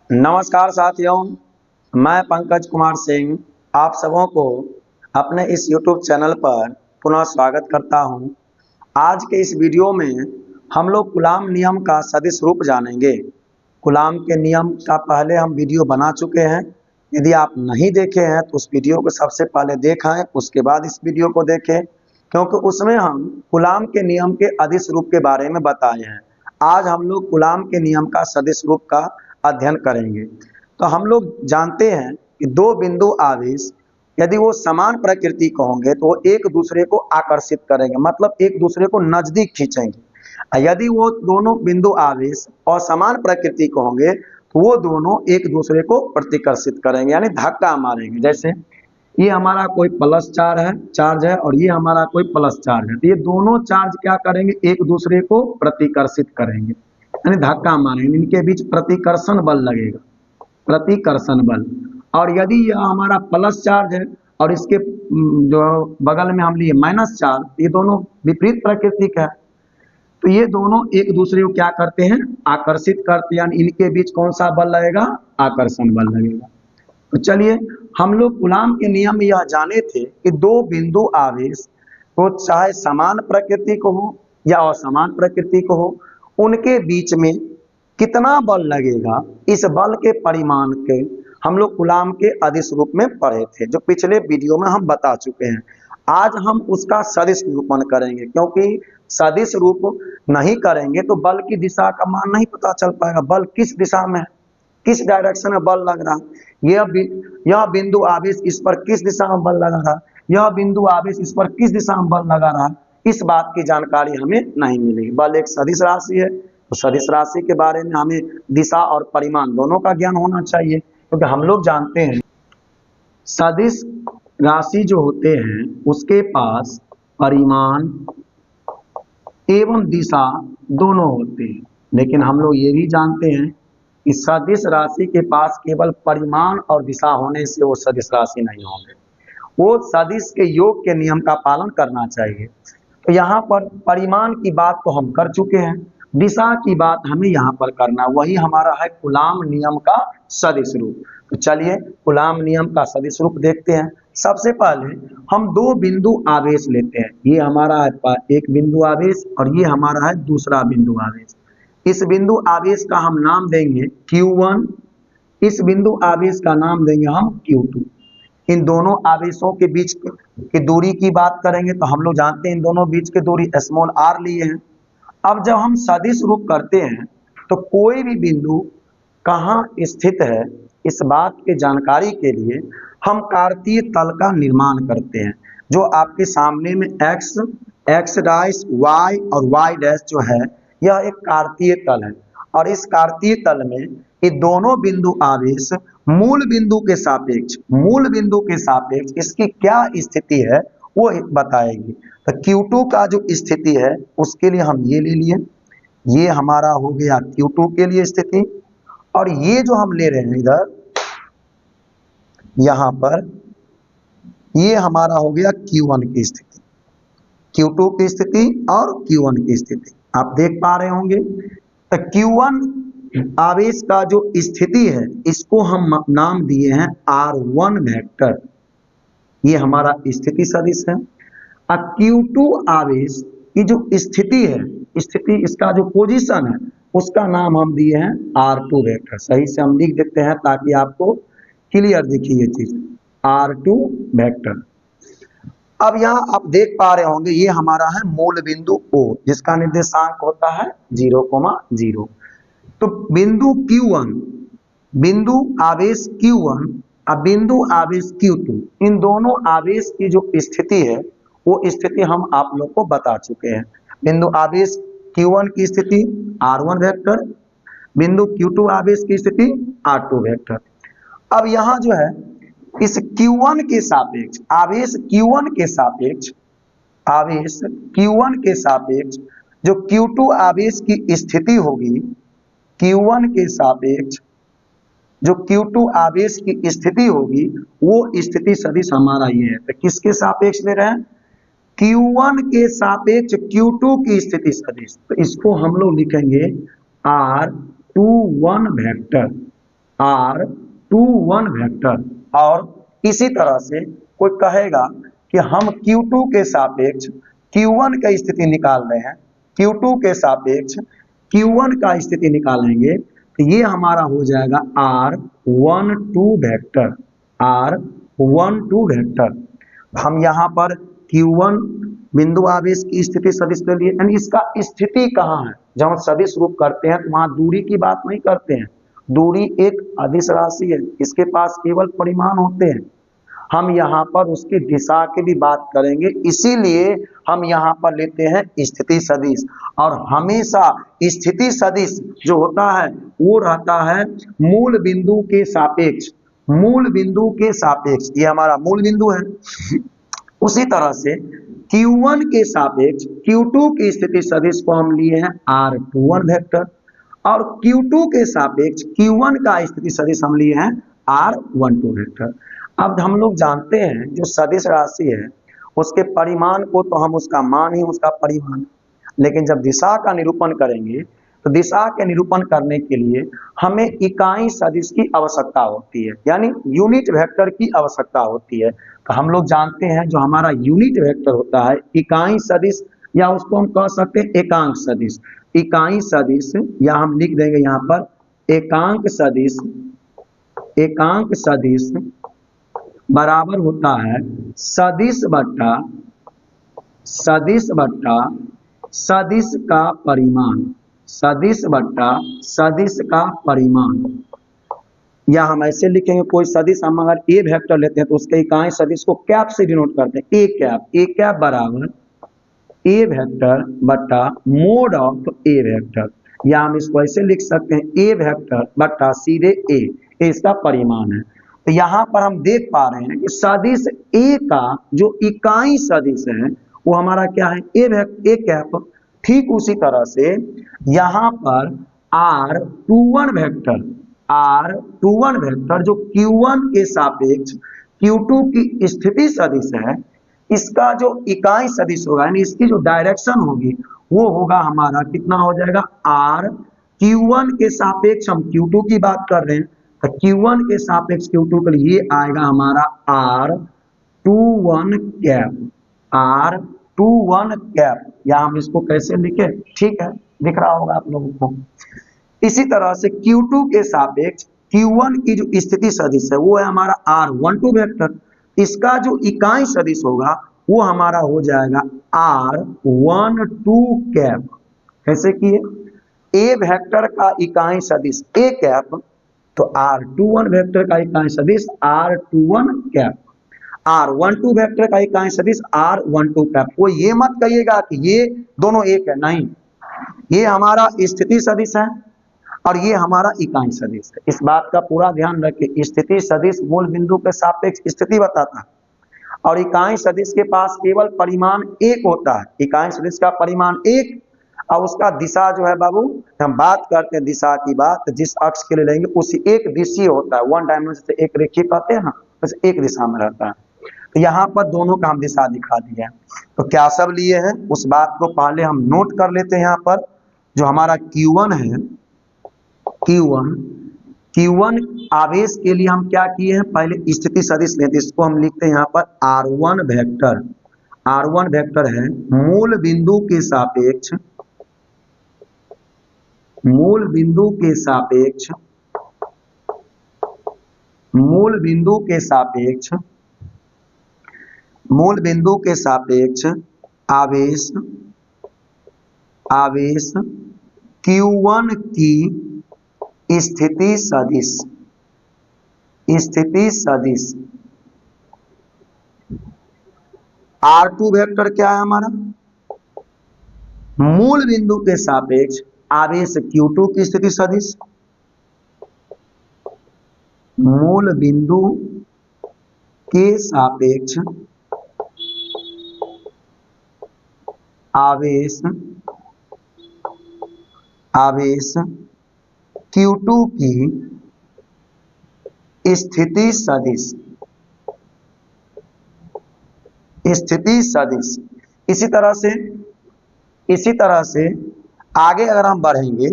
नमस्कार साथियों, मैं पंकज कुमार सिंह आप सबों को अपने इस YouTube चैनल पर पुनः स्वागत करता हूं। आज के इस वीडियो में हम लोग कूलॉम नियम का सदिश रूप जानेंगे। कूलॉम के नियम का पहले हम वीडियो बना चुके हैं। यदि आप नहीं देखे हैं तो उस वीडियो को सबसे पहले देखें, उसके बाद इस वीडियो को देखें, क्योंकि उसमें हम कूलॉम के नियम के अदिश रूप के बारे में बताए हैं। आज हम लोग कूलॉम के नियम का सदिश रूप का अध्ययन करेंगे। तो हम लोग जानते हैं कि दो बिंदु आवेश यदि वो समान प्रकृति के होंगे तो वो एक दूसरे को आकर्षित करेंगे, मतलब एक दूसरे को नजदीक खींचेंगे। यदि वो दोनों बिंदु आवेश असमान प्रकृति के होंगे तो वो दोनों एक दूसरे को प्रतिकर्षित करेंगे, यानी धक्का मारेंगे। जैसे ये हमारा कोई प्लस चार्ज है और ये हमारा कोई प्लस चार्ज है, तो ये दोनों चार्ज क्या करेंगे, एक दूसरे को प्रतिकर्षित करेंगे, यानी धक्का मारेंगे। इनके बीच प्रतिकर्षण बल लगेगा, प्रतिकर्षण बल। और यदि यह हमारा प्लस चार्ज है और इसके जो बगल में हम लिए माइनस चार्ज, ये दोनों विपरीत प्रकृति का है, तो ये दोनों एक दूसरे को क्या करते हैं, आकर्षित करते हैं। यानी इनके बीच कौन सा बल लगेगा, आकर्षण बल लगेगा। तो चलिए हम लोग कूलॉम के नियम में यह जाने थे कि दो बिंदु आवेश तो चाहे समान प्रकृति को हो या असमान प्रकृति को हो, उनके बीच में कितना बल लगेगा, इस बल के परिमाण के हम लोग कूलॉम के अदिश रूप में पढ़े थे, जो पिछले वीडियो में हम बता चुके हैं। आज हम उसका सदिश निरूपण करेंगे, क्योंकि सदिश रूप नहीं करेंगे तो बल की दिशा का मान नहीं पता चल पाएगा। बल किस दिशा में है, किस डायरेक्शन में बल लग रहा है, यह बिंदु आवेश इस पर किस दिशा में बल लगा रहा है, यह बिंदु आवेश इस पर किस दिशा में बल लगा रहा है, इस बात की जानकारी हमें नहीं मिलेगी। बल एक सदिश राशि है, तो सदिश राशि के बारे में हमें दिशा और परिमाण दोनों का ज्ञान होना चाहिए, क्योंकि हम लोग जानते हैं सदिश राशि जो होते हैं उसके पास परिमाण एवं दिशा दोनों होते हैं। लेकिन हम लोग ये भी जानते हैं कि सदिश राशि के पास केवल परिमाण और दिशा होने से वो सदिश राशि नहीं होंगे, वो सदिश के योग के नियम का पालन करना चाहिए। तो यहाँ पर परिमाण की बात तो हम कर चुके हैं, दिशा की बात हमें यहाँ पर करना, वही हमारा है कूलॉम नियम का सदिश रूप। तो चलिए कूलॉम नियम का सदिश रूप देखते हैं। सबसे पहले हम दो बिंदु आवेश लेते हैं, ये हमारा है एक बिंदु आवेश और ये हमारा है दूसरा बिंदु आवेश। इस बिंदु आवेश का हम नाम देंगे Q1, इस बिंदु आवेश का नाम देंगे हम Q2। इन दोनों आवेशों के बीच की दूरी की बात करेंगे तो हम लोग जानते हैं इन दोनों बीच की दूरी स्मॉल r लिए हैं। अब जब हम सदिश रूप करते हैं तो कोई भी बिंदु कहाँ स्थित है, इस बात की जानकारी के लिए हम कार्तीय तल का निर्माण करते हैं, जो आपके सामने में x डैश y और y डैश जो है यह एक कार्तीय तल है। और इस कार्तीय तल में ये दोनों बिंदु आवेश मूल बिंदु के सापेक्ष इसकी क्या स्थिति है वो बताएगी। तो Q2 का जो स्थिति है उसके लिए हम ये ले लिए, ये हमारा हो गया Q2 के लिए स्थिति। और ये जो हम ले रहे हैं इधर यहाँ पर, ये हमारा हो गया Q1 की स्थिति, Q2 की स्थिति और Q1 की स्थिति आप देख पा रहे होंगे। तो Q1 आवेश का जो स्थिति है इसको हम नाम दिए हैं R1 वेक्टर, ये हमारा स्थिति सदिश है। अब Q2 आवेश की जो स्थिति है, स्थिति इसका जो पोजीशन है उसका नाम हम दिए हैं R2 वेक्टर। सही से हम लिख देते हैं ताकि आपको क्लियर दिखे ये चीज, R2 वेक्टर। अब यहाँ आप देख पा रहे होंगे ये हमारा है मूल बिंदु O, जिसका निर्देशांक होता है 0,0। तो बिंदु Q1, बिंदु आवेश Q1 और बिंदु आवेश Q2, इन दोनों आवेश की जो स्थिति है वो स्थिति हम आप लोग को बता चुके हैं। बिंदु आवेश Q1 की स्थिति R1 वेक्टर, बिंदु Q2 आवेश की स्थिति R2 वेक्टर। अब यहाँ जो है इस Q1 के सापेक्ष, आवेश Q1 के सापेक्ष जो Q2 आवेश की स्थिति होगी, Q1 के सापेक्ष जो Q2 आवेश की स्थिति होगी वो स्थिति सदिश हमारा ये है। तो किसके सापेक्ष ले रहे हैं, Q1 के सापेक्ष Q2 की स्थिति सदिश। तो इसको हम लोग लिखेंगे R21 वेक्टर, R21 वेक्टर। और इसी तरह से कोई कहेगा कि हम Q2 के सापेक्ष Q1 का स्थिति निकाल रहे हैं, Q2 के सापेक्ष Q1 का स्थिति निकालेंगे, तो ये हमारा हो जाएगा R12 वेक्टर, R12 वेक्टर। हम यहाँ पर Q1 बिंदु आवेश की स्थिति सदिश ले लिए, यानी इसका स्थिति कहाँ है। जब हम सदिश रूप करते हैं तो वहां दूरी की बात नहीं करते हैं, दूरी एक अदिश राशि है, इसके पास केवल परिमाण होते हैं। हम यहाँ पर उसकी दिशा की भी बात करेंगे, इसीलिए हम यहाँ पर लेते हैं स्थिति सदिश। और हमेशा स्थिति सदिश जो होता है वो रहता है मूल बिंदु के सापेक्ष, मूल बिंदु के सापेक्ष, ये हमारा मूल बिंदु है। उसी तरह से Q1 के सापेक्ष Q2 की स्थिति सदिश को हम लिए हैं R21 वेक्टर, और Q2 के सापेक्ष Q1 का स्थिति सदिश हम लिए हैं R12 वेक्टर। अब हम लोग जानते हैं जो सदिश राशि है उसके परिमाण को तो हम उसका मान ही उसका परिमाण, लेकिन जब दिशा का निरूपण करेंगे तो दिशा के निरूपण करने के लिए हमें इकाई सदिश की आवश्यकता होती है, यानी यूनिट वेक्टर की आवश्यकता होती है। तो हम लोग जानते हैं जो हमारा यूनिट वेक्टर होता है इकाई सदिश, या उसको हम कह सकते हैं एकांक सदिश। इकाई सदिश, या हम लिख देंगे यहाँ पर एकांक सदिश, एकांक सदिश बराबर होता है सदिश बट्टा सदिश बट्टा सदिश का परिमाण, सदिश बट्टा सदिश का परिमाण। या हम ऐसे लिखेंगे, कोई सदिश हम अगर ए वेक्टर लेते हैं तो उसके इकाई सदिश को कैप से डिनोट करते हैं, ए कैप। ए कैप बराबर ए वेक्टर बट्टा मोड ऑफ ए वेक्टर, या हम इसको ऐसे लिख सकते हैं ए वेक्टर बट्टा सीधे ए, इसका परिमाण है। तो यहाँ पर हम देख पा रहे हैं कि सदिश ए का जो इकाई सदिश है वो हमारा क्या है, ए कैप। ठीक उसी तरह से यहाँ पर R21 वेक्टर, R21 वेक्टर जो Q1 के सापेक्ष Q2 की स्थिति सदिश है, इसका जो इकाई सदिश होगा, यानी इसकी जो डायरेक्शन होगी वो होगा हमारा कितना हो जाएगा, R Q1 के सापेक्ष हम Q2 की बात कर रहे हैं, तो Q1 के सापेक्ष Q2 के लिए ये आएगा हमारा R21 कैप, R21 कैप। या हम इसको कैसे लिखे, ठीक है, दिख रहा होगा आप लोगों को। इसी तरह से Q2 के सापेक्ष Q1 की जो स्थिति सदिश है वो है हमारा R12 वेक्टर, इसका जो इकाई सदिश होगा वो हमारा हो जाएगा R12 कैप। कैसे किए, ए वेक्टर का इकाई सदिश ए कैप, तो R21 वेक्टर का इकाई सदिश R21 कैप, R12 वेक्टर का इकाई सदिश R12 कैप। वो ये मत कहिएगा कि ये दोनों एक है, नहीं, ये हमारा स्थिति सदिश है और ये हमारा इकाई सदिश है। इस बात का पूरा ध्यान रखिए, स्थिति सदिश मूल बिंदु के सापेक्ष स्थिति बताता है और इकाई सदिश के पास केवल परिमाण एक होता है। इकाई सदिश का परिमाण एक और उसका दिशा जो है बाबू, हम बात करते हैं दिशा की बात, जिस अक्ष के लिए लेंगे उसी एक दिशीय होता है, वन डायमेंशन से एक रेखीय कहते हैं ना, बस एक दिशा में रहता है। तो यहाँ पर दोनों का हम दिशा दिखा दिए हैं। तो क्या सब लिए हैं उस बात को पहले हम नोट कर लेते हैं। यहाँ पर जो हमारा Q1 है, Q1 आवेश के लिए हम क्या किए हैं, पहले स्थिति सदिश लेते, इसको हम लिखते हैं यहाँ पर R1 वेक्टर। R1 वेक्टर है मूल बिंदु के सापेक्ष, मूल बिंदु के सापेक्ष, मूल बिंदु के सापेक्ष, मूल बिंदु के सापेक्ष आवेश, आवेश Q1 की स्थिति सदिश, स्थिति सदिश। R2 वेक्टर क्या है हमारा, मूल बिंदु के सापेक्ष आवेश Q2 की स्थिति सदिश, मूल बिंदु के सापेक्ष आवेश, आवेश Q2 की स्थिति सदिश, स्थिति सदिश। इसी तरह से आगे अगर हम बढ़ेंगे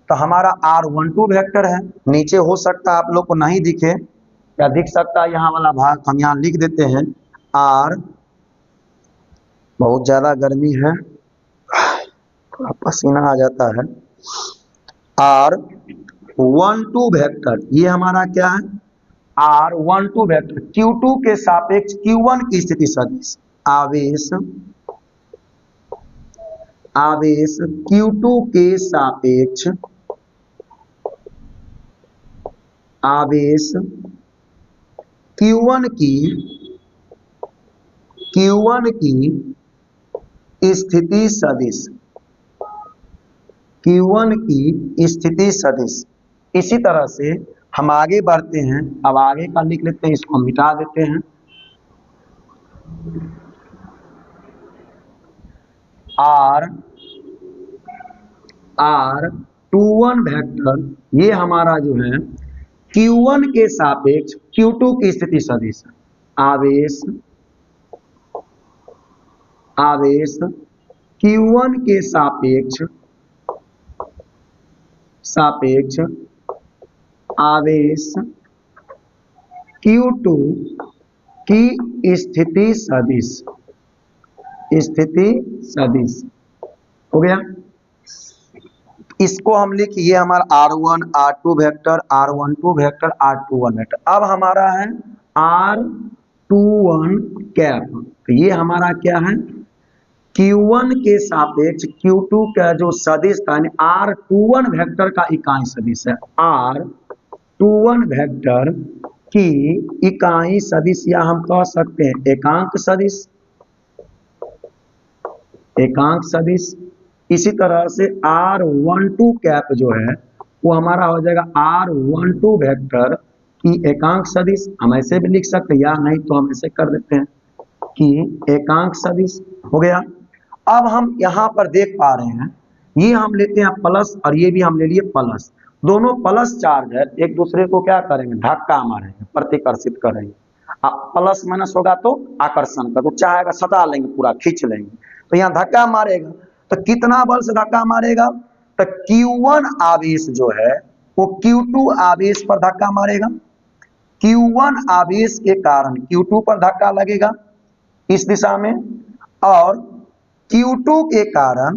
तो हमारा r12 वेक्टर है। नीचे हो सकता है आप लोग को नहीं दिखे या दिख सकता है यहाँ वाला भाग, हम यहाँ लिख देते हैं r, बहुत ज्यादा गर्मी है, थोड़ा पसीना आ जाता है, r12 वेक्टर, ये हमारा क्या है r12 वेक्टर q2 के सापेक्ष q1 की स्थिति सदिश, आवेश q2 के सापेक्ष आवेश q1 की स्थिति सदिश, q1 की स्थिति सदिश। इसी तरह से हम आगे बढ़ते हैं, अब आगे का लिख लेते हैं, इसको मिटा देते हैं। r21 वेक्टर, ये हमारा जो है q1 के सापेक्ष q2 की स्थिति सदिश, आवेश q1 के सापेक्ष आवेश q2 की स्थिति सदिश हो गया। इसको हम लिख, ये हमारा r1 r2 vector, r12 vector, r21 vector. अब हमारा है r21 कैप, तो ये हमारा क्या है q1 के सापेक्ष q2 का जो सदिश था, r21 वेक्टर का इकाई सदिश है, r21 वेक्टर की इकाई सदिश, या हम कह सकते हैं एकांक सदिश। इसी तरह से r12 कैप जो है वो हमारा हो जाएगा r12 वेक्टर की एकांक सदिश, हम ऐसे भी लिख सकते हैं, या नहीं तो हम ऐसे कर देते हैं कि एकांक सदिश हो गया। अब हम यहाँ पर देख पा रहे हैं, ये हम लेते हैं प्लस और ये भी हम ले लिए प्लस, दोनों प्लस चार्ज है, एक दूसरे को क्या करेंगे धक्का मारेंगे, प्रतिकर्षित करेंगे। प्लस माइनस होगा तो आकर्षण का, तो चाहेगा सटा लेंगे, पूरा खींच लेंगे, तो यहाँ धक्का मारेगा, तो कितना बल से धक्का मारेगा, तो q1 आवेश जो है वो q2 आवेश पर धक्का मारेगा, q1 आवेश के कारण q2 पर धक्का लगेगा इस दिशा में, और q2 के कारण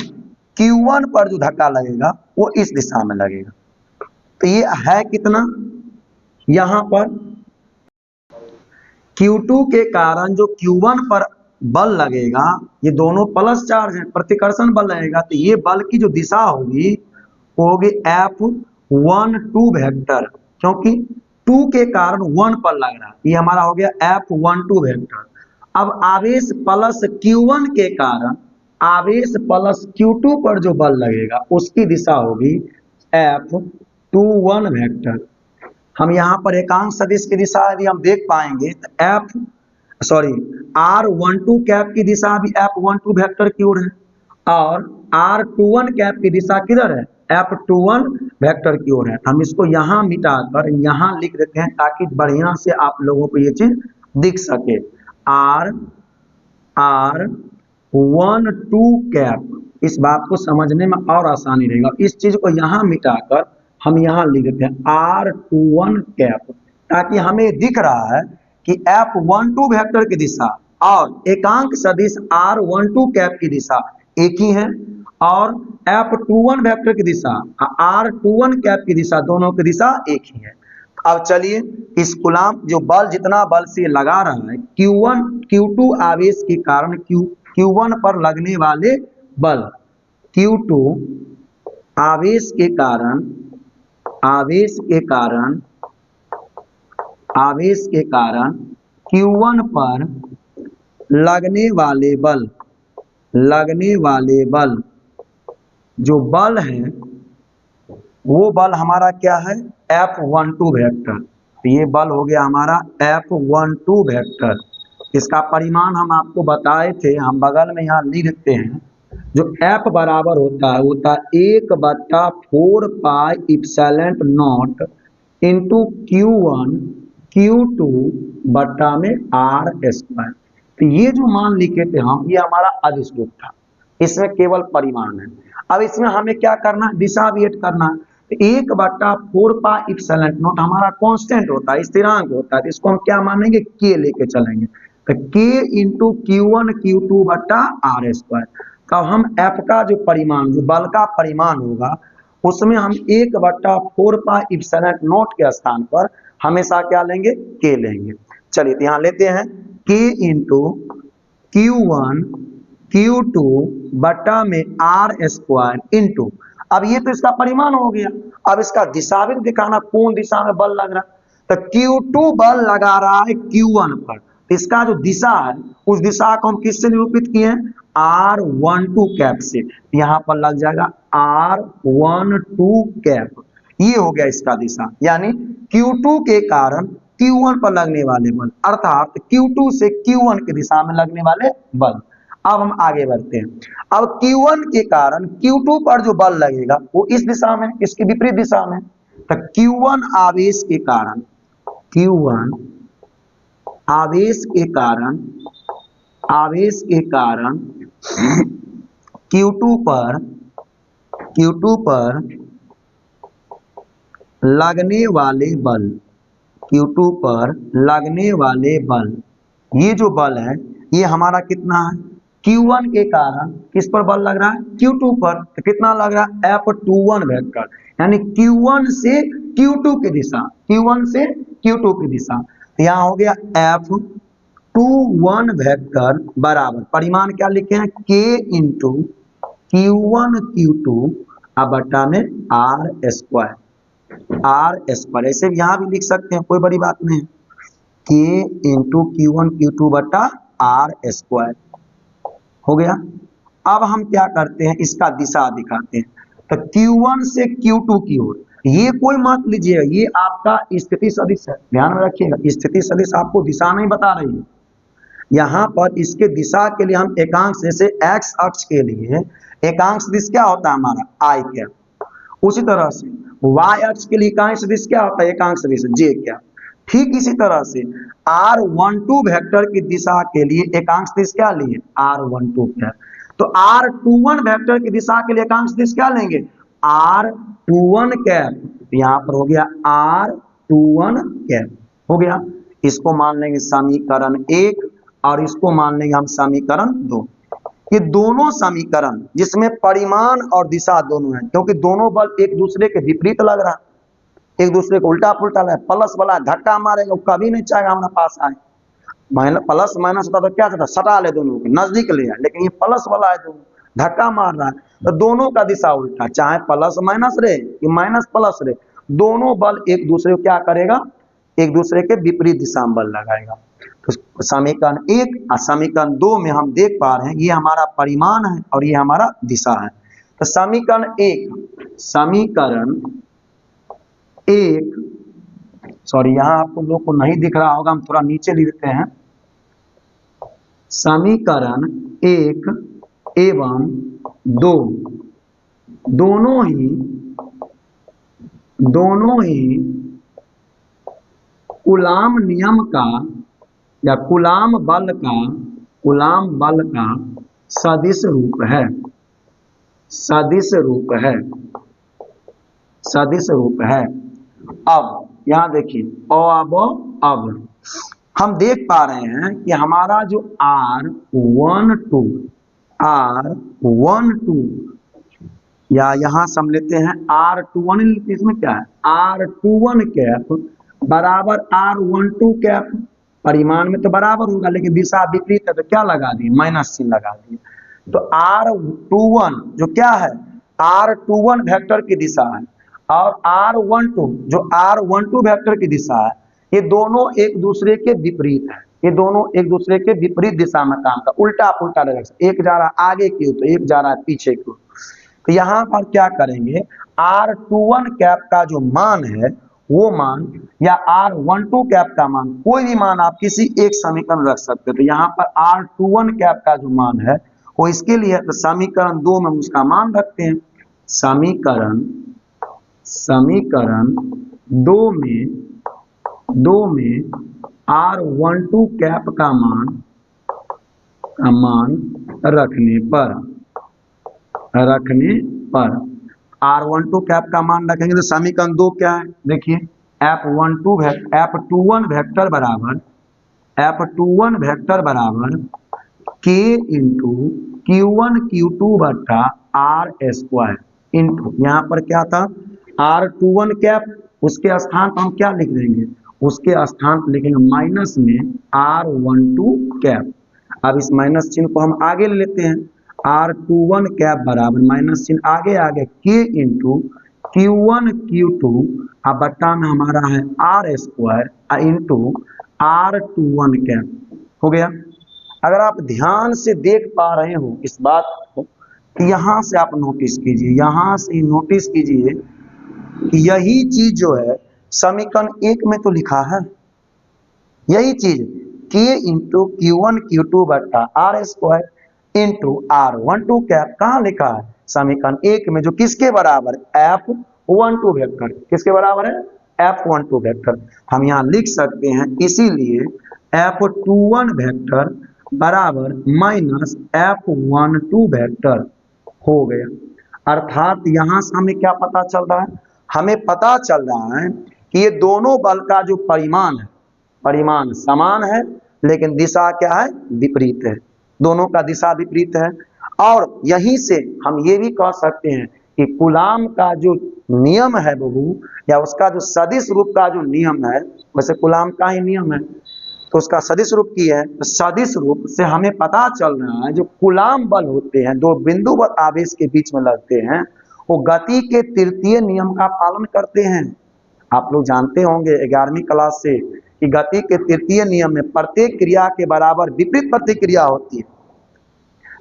q1 पर जो धक्का लगेगा वो इस दिशा में लगेगा। तो ये है कितना, यहां पर q2 के कारण जो q1 पर बल लगेगा, ये दोनों प्लस चार्ज है, प्रतिकर्षण बल लगेगा, तो ये बल की जो दिशा होगी वो होगी F12 वेक्टर, क्योंकि 2 के कारण 1 पर लग रहा है, ये हमारा हो गया F12 वेक्टर। अब आवेश प्लस q1 के कारण आवेश प्लस q2 पर जो बल लगेगा उसकी दिशा होगी F21 वेक्टर। हम यहाँ पर एकांक सदिश की दिशा यदि हम देख पाएंगे तो r12 कैप की दिशा भी F12 वेक्टर की ओर है, और r21 कैप की दिशा किधर है F21 वेक्टर की ओर है। हम इसको यहाँ मिटाकर यहाँ लिख देते हैं ताकि बढ़िया से आप लोगों को ये चीज दिख सके। r12 कैप, इस बात को समझने में और आसानी रहेगा, इस चीज को यहाँ मिटाकर हम यहाँ लिख देते हैं r21 कैप, ताकि हमें दिख रहा है कि F12 वेक्टर की दिशा और एकांक सदिश r12 कैप की दिशा एक ही है, और F21 वेक्टर की दिशा r21 कैप की दिशा, दोनों की दिशा एक ही है। अब चलिए इस कूलाम जो बल जितना बल से लगा रहा है q2 आवेश के कारण q1 पर लगने वाले बल, q2 आवेश के कारण q1 पर लगने वाले बल जो बल है वो बल हमारा क्या है F12 वेक्टर। तो ये बल हो गया हमारा F12 वेक्टर। इसका परिमाण हम आपको बताए थे, हम बगल में यहाँ लिख देते हैं, जो F बराबर होता है 1/4 पाई epsilon not into Q1 Q2 बटा में R स्क्वायर। तो ये जो मान लिखे थे हम, ये हमारा अधिष्ठित था, इसमें केवल परिमाण है। अब इसमें हमें क्या करना है, दिशा भी ऐड करना है। 1 बट्टा 4 पाई इप्सिलॉन नॉट हमारा कांस्टेंट होता है, स्थिरांक होता है, तो इसको हम क्या मानेंगे, के लेके चलेंगे। तो के इंटू Q1 Q2 बट्टा आर स्क्वायर। तो हम एफ का जो परिमाण, जो बल का परिमाण होगा, उसमें हम 1 बट्टा 4 पाई इप्सिलॉन नॉट के स्थान पर हमेशा क्या लेंगे, के लेंगे। चलिए तो यहाँ लेते हैं के इंटू Q1 Q2 बट्टा में आर स्क्वायर इंटू, अब ये तो इसका परिमाण हो गया, अब इसका दिशा भी दिखाना, कौन दिशा में बल लग रहा है। तो Q2 बल लगा रहा है Q1 पर, इसका जो दिशा है उस दिशा को हम किससे निरूपित किए हैं, R12 कैप से। यहाँ पर लग जाएगा R12 कैप, ये हो गया इसका दिशा, यानी Q2 के कारण Q1 पर लगने वाले बल, अर्थात Q2 से Q1 की दिशा में लगने वाले बल। अब हम आगे बढ़ते हैं। अब Q1 के कारण Q2 पर जो बल लगेगा वो इस दिशा में, इसकी विपरीत दिशा में। तो Q1 आवेश के कारण, Q1 आवेश के कारण, आवेश के कारण Q2 पर लगने वाले बल, Q2 पर लगने वाले बल, ये जो बल है ये हमारा कितना है, Q1 के कारण किस पर बल लग रहा है, Q2 पर। तो कितना लग रहा है, F21 वेक्टर, यानी Q1 से Q2 की दिशा, Q1 से Q2 की दिशा। तो यहाँ हो गया F21 वेक्टर बराबर, परिमाण क्या लिखे हैं, K इंटू Q1 Q2 बटा में आर स्क्वायर। ऐसे यहाँ भी लिख सकते हैं, कोई बड़ी बात नहीं, K इंटू Q1 Q2 बटा आर स्क्वायर हो गया। अब हम क्या करते हैं, इसका दिशा दिखाते हैं। तो Q1 से Q2 की ओर, ये कोई मत लीजिएगा, ये आपका स्थिति सदिश है, ध्यान में रखिएगा, स्थिति सदिश आपको दिशा नहीं बता रही है। यहाँ पर इसके दिशा के लिए हम एकांक, जैसे एक्स अक्ष के लिए एकांक सदिश क्या होता है हमारा, आई कैप। उसी तरह से वाई अक्ष के लिए एकांक सदिश क्या होता है, एकांक सदिश जे कैप। ठीक इसी तरह से R12 वेक्टर की दिशा के लिए एकांक सदिश क्या लिए, R12 कैप। तो R21 वेक्टर की दिशा के लिए एकांक सदिश क्या लेंगे, R21 कैप। यहाँ पर हो गया R21 कैप, हो गया। इसको मान लेंगे समीकरण 1 और इसको मान लेंगे हम समीकरण 2। ये दोनों समीकरण जिसमें परिमाण और दिशा दोनों है, क्योंकि दोनों बल एक दूसरे के विपरीत लग रहा है, एक दूसरे को उल्टा पुल्टा लगा, प्लस वाला धक्का मारेगा, कभी नहीं चाहेगा हमारे पास आए। प्लस माइनस होता तो क्या चाहता, सटा ले दोनों के नजदीक ले आए, लेकिन ये प्लस वाला है, दोनों धक्का मार रहा है, तो दोनों का दिशा उल्टा, चाहे प्लस माइनस रहे कि माइनस प्लस रहे, दोनों बल एक दूसरे को क्या करेगा, एक दूसरे के विपरीत दिशा में बल लगाएगा। तो समीकरण 1 और समीकरण 2 में हम देख पा रहे हैं ये हमारा परिमाण है और ये हमारा दिशा है। तो समीकरण 1 सॉरी, यहाँ आपको लोग को नहीं दिख रहा होगा, हम थोड़ा नीचे लिखते हैं। समीकरण 1 एवं 2 दोनों ही कूलाम नियम का या कूलाम बल का सदिश रूप है, सदिश रूप है। अब यहाँ देखिए, अब हम देख पा रहे हैं कि हमारा जो R12 या यहाँ से हम लेते हैं R21, इसमें क्या है, R21 कैप बराबर R12 कैप। परिमाण में तो बराबर होगा, लेकिन दिशा विपरीत है, तो क्या लगा दिए, माइनस चिन्ह लगा दिए। तो R21 जो क्या है, R21 वेक्टर की दिशा है, और R12 जो R12 वेक्टर की दिशा है, ये दोनों एक दूसरे के विपरीत है, ये दोनों एक दूसरे के विपरीत दिशा में काम का, उल्टा पुल्टा डायरेक्शन, एक जा रहा है आगे की ओर तो एक जा रहा है पीछे की ओर। तो यहाँ पर क्या करेंगे, R21 कैप का जो मान है वो मान, या R12 कैप का मान, कोई भी मान आप किसी एक समीकरण रख सकते हो। तो यहाँ पर R21 कैप का जो मान है वो इसके लिए, तो समीकरण 2 में उसका मान रखते हैं। समीकरण 2 में R12 कैप का मान रखने पर R12 कैप का मान रखेंगे तो समीकरण 2 क्या है, देखिए F21 वेक्टर बराबर K इंटू Q1 Q2 बट्टा R स्क्वायर इंटू यहाँ पर क्या था R21 कैप, उसके स्थान पर हम क्या लिख देंगे, उसके स्थान पर लिखेंगे माइनस में R12 कैप। अब इस माइनस चिन्ह को हम आगे ले लेते हैं, R21 कैप बराबर माइनस चिन्ह आगे आगे K इंटू Q1 Q2 अब बट्टा में हमारा है R square into R21 cap हो गया। अगर आप ध्यान से देख पा रहे हो इस बात को, यहाँ से आप नोटिस कीजिए, यहाँ से नोटिस कीजिए कि यही चीज जो है समीकरण 1 में तो लिखा है, यही चीज K इंटू Q1 Q2 बट्टा R square into R12 cap कहाँ लिखा है, समीकरण 1 में, जो किसके बराबर, F12 वेक्टर, किसके बराबर है, F12 वेक्टर। हम यहाँ लिख सकते हैं, इसीलिए F21 वेक्टर बराबर माइनस F12 वेक्टर हो गया। अर्थात यहाँ से हमें क्या पता चल रहा है, हमें पता चल रहा है कि ये दोनों बल का जो परिमाण है, परिमाण समान है लेकिन दिशा क्या है, विपरीत है, दोनों का दिशा विपरीत है। और यहीं से हम ये भी कह सकते हैं कि कूलाम का जो नियम है बहू, या उसका जो सदिश रूप का जो नियम है, वैसे कूलाम का ही नियम है तो उसका सदिश रूप की है, तो सदिश रूप से हमें पता चल रहा है जो कूलाम बल होते हैं, दो बिंदुवत आवेश के बीच में लगते हैं, वो गति के तृतीय नियम का पालन करते हैं। आप लोग जानते होंगे 11वीं क्लास से कि गति के तृतीय नियम में प्रत्येक क्रिया के बराबर विपरीत प्रतिक्रिया होती है।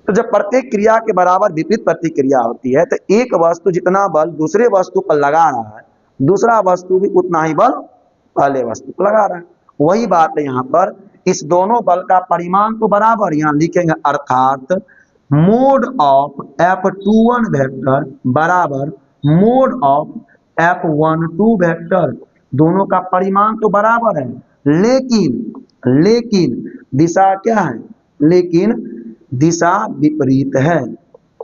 तो जब प्रत्येक क्रिया के बराबर विपरीत प्रतिक्रिया होती है तो एक वस्तु जितना बल दूसरे वस्तु पर लगा रहा है, दूसरा वस्तु भी उतना ही बल पहले वस्तु पर लगा रहा है। वही बात है यहाँ पर, इस दोनों बल का परिमाण तो बराबर यहाँ लिखेंगे, अर्थात मोड ऑफ F21 वेक्टर बराबर मोड ऑफ F12 वेक्टर, दोनों का परिमाण तो बराबर है, लेकिन दिशा क्या है, लेकिन दिशा विपरीत है,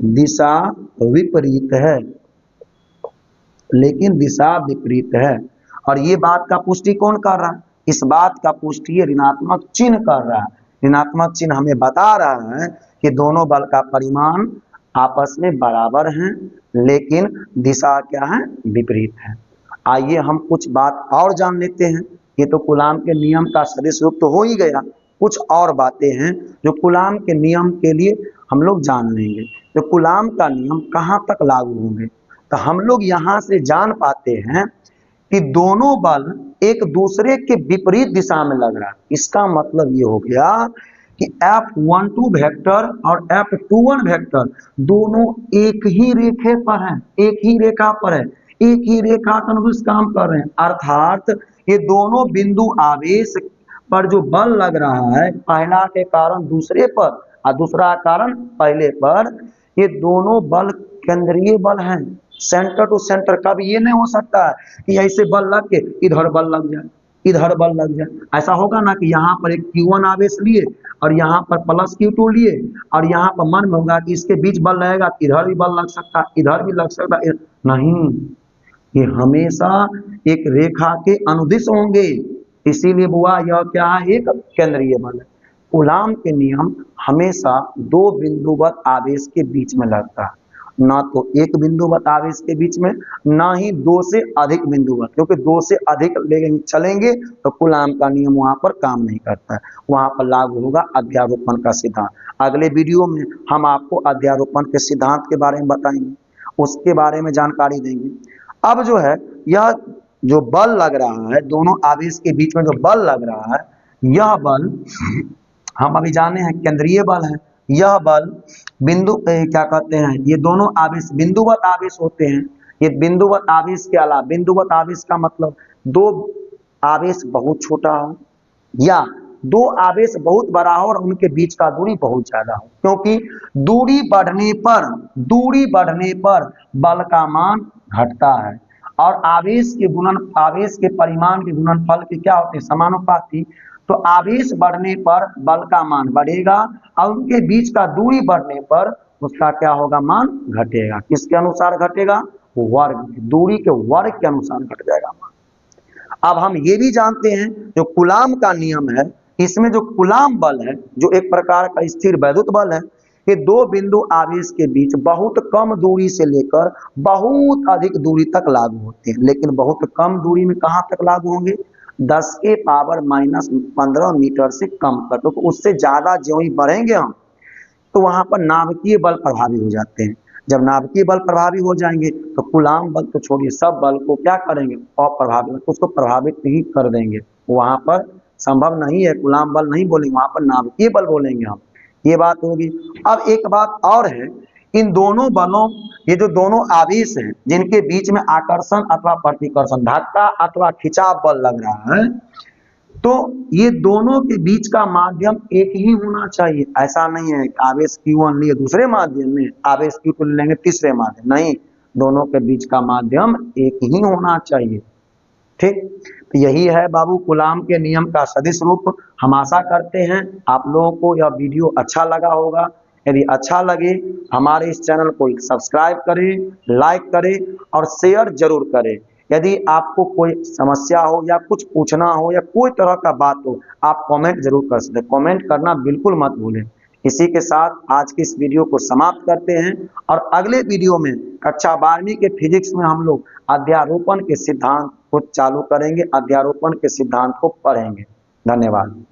दिशा विपरीत है, लेकिन दिशा विपरीत है। और ये बात का पुष्टि कौन कर रहा है, इस बात का पुष्टि ऋणात्मक चिन्ह कर रहा है। ऋणात्मक चिन्ह हमें बता रहा है कि दोनों बल का परिमाण आपस में बराबर हैं लेकिन दिशा क्या है, विपरीत है। आइए हम कुछ बात और जान लेते हैं। ये तो कूलाम के नियम का सदिश रूप तो हो ही गया, कुछ और बातें हैं जो कूलाम के नियम के लिए हम लोग जान लेंगे। तो कूलाम का नियम कहाँ तक लागू होंगे, तो हम लोग यहाँ से जान पाते हैं कि दोनों बल एक दूसरे के विपरीत दिशा में लग रहा है। इसका मतलब ये हो गया कि F12 वेक्टर और F21 वेक्टर दोनों एक ही रेखे पर हैं, एक ही रेखा पर है, एक ही रेखा के अनुरूप काम कर रहे हैं। अर्थात ये दोनों बिंदु आवेश पर जो बल लग रहा है, पहला के कारण दूसरे पर और दूसरा कारण पहले पर, ये दोनों बल केंद्रीय बल हैं, सेंटर टू सेंटर। कभी ये नहीं हो सकता है कि ऐसे बल लग के इधर बल लग जाए, इधर बल लग जाए। ऐसा होगा ना कि यहाँ पर एक Q1 आवेश लिए और यहाँ पर प्लस Q2 लिए और यहाँ पर मन में होगा कि इसके बीच बल रहेगा, इधर भी बल लग सकता है, इधर भी लग सकता है। नहीं, ये हमेशा एक रेखा के अनुदिश होंगे। इसीलिए बुआ यह क्या है, एक केंद्रीय बल है। कूलाम के नियम हमेशा दो बिंदुवत आवेश के बीच में लगता है, ना तो एक बिंदुवत आवेश के बीच में, ना ही दो से अधिक बिंदुवत, क्योंकि दो से अधिक लेंगे चलेंगे तो कूलाम का नियम वहां पर काम नहीं करता है, वहां पर लागू होगा अध्यारोपण का सिद्धांत। अगले वीडियो में हम आपको अध्यारोपण के सिद्धांत के बारे में बताएंगे, उसके बारे में जानकारी देंगे। अब जो है यह जो बल लग रहा है, दोनों आवेश के बीच में जो बल लग रहा है, यह बल हम अभी जाने हैं केंद्रीय बल है। यह बल बिंदु क्या कहते हैं, ये दोनों आवेश बिंदुवत आवेश होते हैं। ये बिंदुवत आवेश के अलावा, बिंदुवत आवेश का मतलब दो आवेश बहुत छोटा हो या दो आवेश बहुत बड़ा हो और उनके बीच का दूरी बहुत ज्यादा हो, क्योंकि दूरी बढ़ने पर बल का मान घटता है और आवेश के परिमाण के गुणनफल के क्या होते हैं, समानुपाती। तो आवेश बढ़ने पर बल का मान बढ़ेगा और उनके बीच का दूरी बढ़ने पर उसका क्या होगा, मान घटेगा। किसके अनुसार घटेगा, वर्ग, दूरी के वर्ग के अनुसार घट जाएगा। अब हम ये भी जानते हैं जो कूलाम का नियम है, इसमें जो कूलाम बल है, जो एक प्रकार का स्थिर वैद्युत बल है, ये दो बिंदु आवेश के बीच बहुत कम दूरी से लेकर बहुत अधिक दूरी तक लागू होते हैं। लेकिन बहुत कम दूरी में कहां तक लागू होंगे? 10 के पावर -15 मीटर से कम तक। तो उससे ज्यादा जो ही बढ़ेंगे हम, तो वहां पर नाभिकीय बल प्रभावी हो जाते हैं। जब नाभिकीय बल प्रभावी हो जाएंगे तो कूलाम बल तो छोड़िए, सब बल को क्या करेंगे? अप्रभावित, उसको प्रभावित ही कर देंगे। वहां पर संभव नहीं है कूलाम बल नहीं बोलेंगे, वहां पर नाभिकीय बल बोलेंगे हम। ये बात होगी। अब एक बात और है, इन दोनों बलों, ये जो दोनों आवेश हैं जिनके बीच में आकर्षण अथवा प्रतिकर्षण, धक्का अथवा खिंचाव बल लग रहा है, तो ये दोनों के बीच का माध्यम एक ही होना चाहिए। ऐसा नहीं है आवेश Q1 लिए दूसरे माध्यम में, आवेश Q2 लेंगे तीसरे माध्यम, नहीं, दोनों के बीच का माध्यम एक ही होना चाहिए। ठीक, तो यही है बाबू कूलाम के नियम का सदिश रूप। हम आशा करते हैं आप लोगों को यह वीडियो अच्छा लगा होगा। यदि अच्छा लगे हमारे इस चैनल को सब्सक्राइब करें, लाइक करें और शेयर जरूर करें। यदि आपको कोई समस्या हो या कुछ पूछना हो या कोई तरह का बात हो, आप कमेंट जरूर कर सकते हैं। कमेंट करना बिल्कुल मत भूलें। इसी के साथ आज की इस वीडियो को समाप्त करते हैं और अगले वीडियो में कक्षा 12वीं के फिजिक्स में हम लोग अध्यारोपण के सिद्धांत को चालू करेंगे, अध्यारोपण के सिद्धांत को पढ़ेंगे। धन्यवाद।